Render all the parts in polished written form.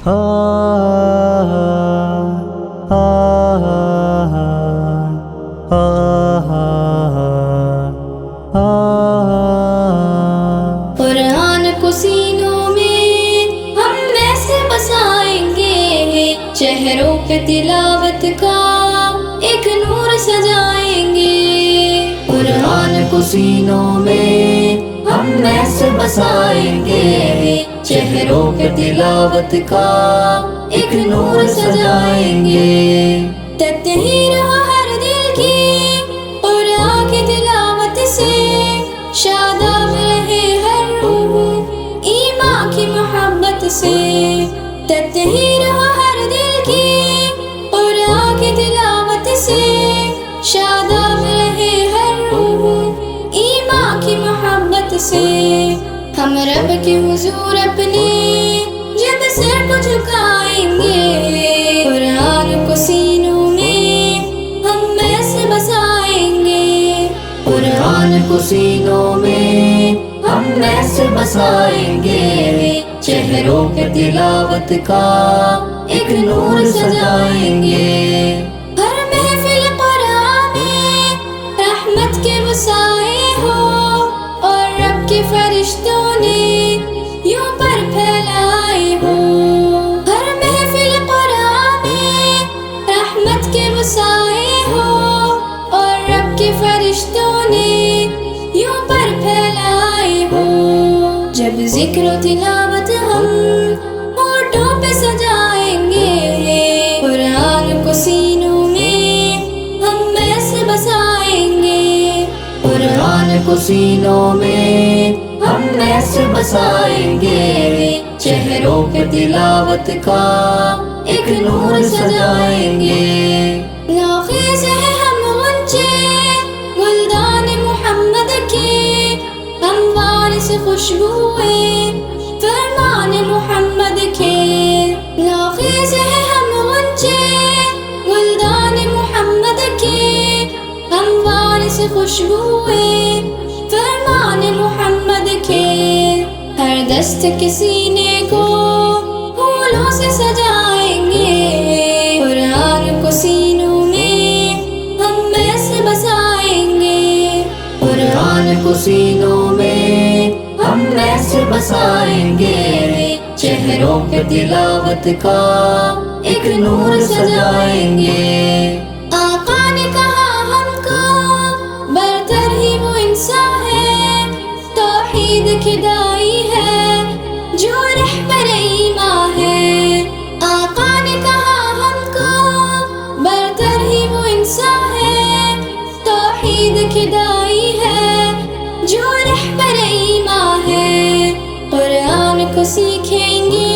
قرآن کو سینوں میں ہم ایسے بسائیں گے، چہروں پہ تلاوت کا ایک نور سجائیں گے۔ قرآن کو سینوں میں ہم ایسے بسائیں گے، چہروں پہ تلاوت کا ایک نور سجائیں گے۔ تطہیر ہو ہر دل کی قرآن کی تلاوت سے، شاداب رہے ہر روح ایمان کی محبت سے۔ تطہیر ہو ہر دل کی قرآن کی تلاوت سے، شاداب رہے ہر روح ایمان کی محبت سے۔ ہم رب کے حضور اپنے جب سر کو جھکائیں گے، قرآن کو سینوں میں ہم ایسے بسائیں گے۔ قرآن کو سینوں میں ہم ایسے بسائیں گے، چہروں پہ تلاوت کا ایک نور سجائیں گے۔ ہر محفل قرآن میں رحمت کے وسائے ہو، اور رب کے فرشتوں نے یوں پر پھیلائے ہو۔ ہر محفل قرآن میں رحمت کے وسائے ہو، اور رب کے فرشتوں نے یوں پر پھیلائے ہو۔ جب ذکر و تلاوت ہم ہونٹوں پہ سجائیں گے، قرآن کو سینوں میں ہم ایسے بسائیں گے۔ قرآن کو سینوں میں ہم ایسے بسائیں گے، چہروں پہ تلاوت کا ایک نور سجائیں گے۔ ناخیز ہے ہم غنچے گلدان محمد کے، ہم وارث خوشبوئے فرمان محمد کے۔ ناخیز ہے ہم غنچے گلدان محمد کے، ہم وارث خوشبوئے فرمان محمد کے۔ ہر دست کے سینے کو پھولوں سے سجائیں گے، قرآن کو سینوں میں ہم ایسے بسائیں گے۔ قرآن کو سینوں میں ہم ایسے بسائیں گے، چہروں پہ تلاوت کا ایک نور سجائیں گے۔ آقا نے کہا ہم کو برتر ہی وہ انسان ہے، توحید کی دائی ہے جو رہبر ایمان ہے۔ آقا نے کہا ہم کو برتر ہی وہ انسان ہے، توحید کی دائی ہے جو رہبر ایمان ہے۔ قرآن کو سیکھیں گے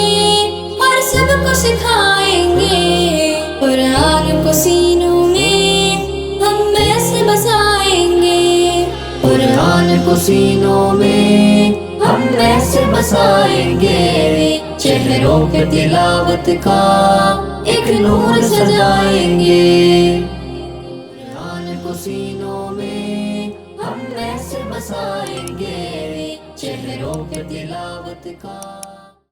اور سب کو سکھائیں گے، قرآن کو سینوں میں ہم ایسے بسائیں گے۔ قرآن کو سینوں میں ہم ایسے بسائیں گے، چہروں پہ تلاوت کا ایک نور سجائیں گے۔ قرآن کو سینوں میں ہم ایسے بسائیں گے، چہروں پہ تلاوت کا